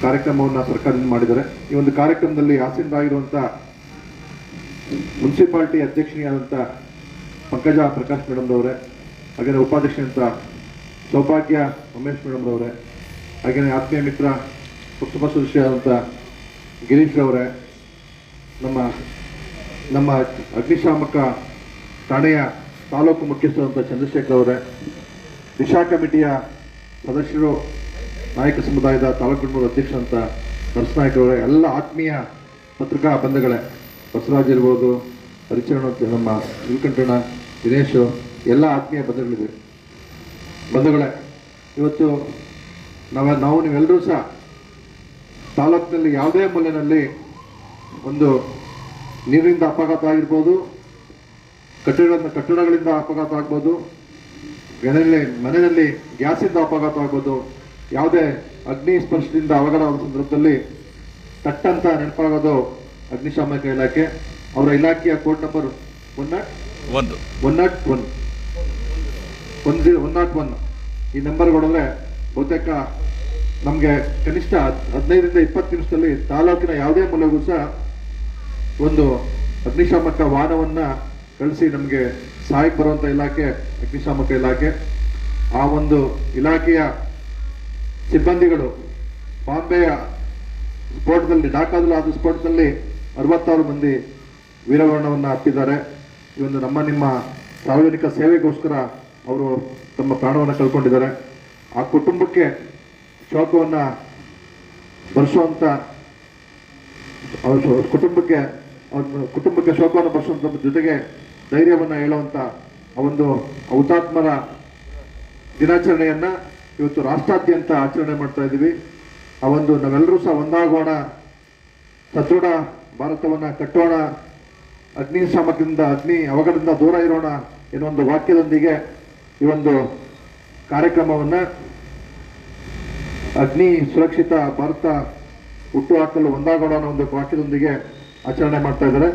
ಕಾರ್ಯಕ್ರಮವನ್ನು ಸರ್ಕಾರದಿಂದ ಮಾಡಿದ್ದಾರೆ. ಈ ಒಂದು ಕಾರ್ಯಕ್ರಮದಲ್ಲಿ ಆಸೀನರಾಗಿರುವಂಥ ಮುನ್ಸಿಪಾಲಿಟಿ ಅಧ್ಯಕ್ಷರಾದಂಥ ಪಂಕಜ ಪ್ರಕಾಶ್ ಮೇಡಮ್ರವರೇ, ಹಾಗೆಯೇ ಉಪಾಧ್ಯಕ್ಷರಂತ ಸೌಭಾಗ್ಯ ಉಮೇಶ್ ಮೇಡಮ್ರವರೇ, ಹಾಗೆಯೇ ಆತ್ಮೀಯ ಮಿತ್ರ ಪಕ್ಷದ ಸದಸ್ಯರಾದಂಥ ಗಿರೀಶ್ ರವರೇ, ನಮ್ಮ ಅಗ್ನಿಶಾಮಕ ಠಾಣೆಯ ತಾಲೂಕು ಮುಖ್ಯಸ್ಥರಾದಂಥ ಚಂದ್ರಶೇಖರ್ ಅವರೇ, ದಿಶಾ ಕಮಿಟಿಯ ಸದಸ್ಯರು, ನಾಯಕ ಸಮುದಾಯದ ತಾಲೂಕು ಅಧ್ಯಕ್ಷರಂತ ನರಸನಾಯಕರವರೇ, ಎಲ್ಲ ಆತ್ಮೀಯ ಪತ್ರಿಕಾ ಬಂಧುಗಳೇ, ಬಸವರಾಜ್ ಇರ್ಬೋದು, ಹರಿಚರಣ, ನಮ್ಮ ನೀಲಕಂಠಣ್ಣ, ದಿನೇಶು, ಎಲ್ಲ ಆತ್ಮೀಯ ಬಂಧುಗಳೇ, ಇವತ್ತು ನಾವು ನೀವೆಲ್ಲರೂ ಸಹ ತಾಲೂಕಿನಲ್ಲಿ ಯಾವುದೇ ಮೂಲೆಯಲ್ಲಿ ಒಂದು ನೀರಿನಿಂದ ಅಪಘಾತ ಆಗಿರ್ಬೋದು, ಕಟ್ಟಡಗಳಿಂದ ಅಪಘಾತ ಆಗ್ಬೋದು, ಮನೆಯಲ್ಲಿ ಗ್ಯಾಸಿಂದ ಅಪಘಾತ ಆಗ್ಬೋದು, ಯಾವುದೇ ಅಗ್ನಿ ಸ್ಪರ್ಶದಿಂದ ಅವಘಡವಾದ ಸಂದರ್ಭದಲ್ಲಿ ತಟ್ಟಂತ ನೆನಪಾಗೋದು ಅಗ್ನಿಶಾಮಕ ಇಲಾಖೆ. ಅವರ ಇಲಾಖೆಯ ಕೋಡ್ ನಂಬರ್ 101 ಈ ನಂಬರ್ ಕೊಡಿದ್ರೆ ಬಹುತೇಕ ನಮಗೆ ಕನಿಷ್ಠ 15ರಿಂದ 20 ನಿಮಿಷದಲ್ಲಿ ತಾಲೂಕಿನ ಯಾವುದೇ ಮೂಲೆಗೂ ಸಹ ಒಂದು ಅಗ್ನಿಶಾಮಕ ವಾಹನವನ್ನು ಕಳಿಸಿ ನಮಗೆ ಸಹಾಯಕ್ಕೆ ಬರುವಂಥ ಇಲಾಖೆ ಅಗ್ನಿಶಾಮಕ ಇಲಾಖೆ. ಆ ಒಂದು ಇಲಾಖೆಯ ಸಿಬ್ಬಂದಿಗಳು ಬಾಂಬೆಯ ಸ್ಫೋಟದಲ್ಲಿ, ಢಾಕಾದಲ್ಲಿ ಆದ ಸ್ಫೋಟದಲ್ಲಿ 66 ಮಂದಿ ವೀರಮರಣವನ್ನು ಅಪ್ಪಿದ್ದಾರೆ. ಈ ಒಂದು ನಿಮ್ಮ ಸಾರ್ವಜನಿಕ ಸೇವೆಗೋಸ್ಕರ ಅವರು ತಮ್ಮ ಪ್ರಾಣವನ್ನು ಕಳ್ಕೊಂಡಿದ್ದಾರೆ. ಆ ಕುಟುಂಬಕ್ಕೆ ಶೋಕವನ್ನು ಭರಿಸುವಂಥ ಕುಟುಂಬಕ್ಕೆ ಶೋಕವನ್ನು ಭರಿಸುವಂಥ ಜೊತೆಗೆ ಧೈರ್ಯವನ್ನು ಹೇಳುವಂಥ ಆ ಒಂದು ಹುತಾತ್ಮರ ದಿನಾಚರಣೆಯನ್ನು ಇವತ್ತು ರಾಷ್ಟ್ರಾದ್ಯಂತ ಆಚರಣೆ ಮಾಡ್ತಾ ಇದ್ದೀವಿ. ಆ ಒಂದು ನಾವೆಲ್ಲರೂ ಸಹ ಒಂದಾಗೋಣ, ಸದೃಢ ಭಾರತವನ್ನು ಕಟ್ಟೋಣ, ಅಗ್ನಿಶಾಮಕದಿಂದ, ಅಗ್ನಿ ಅವಘಡದಿಂದ ದೂರ ಇರೋಣ ಎನ್ನುವ ಒಂದು ವಾಕ್ಯದೊಂದಿಗೆ ಈ ಒಂದು ಕಾರ್ಯಕ್ರಮವನ್ನು ಅಗ್ನಿ ಸುರಕ್ಷಿತ ಭಾರತ ಹುಟ್ಟುಹಾಕಲು ಒಂದಾಗೋಣ ಅನ್ನೋ ಒಂದು ವಾಕ್ಯದೊಂದಿಗೆ ಆಚರಣೆ ಮಾಡ್ತಾ ಇದ್ದಾರೆ.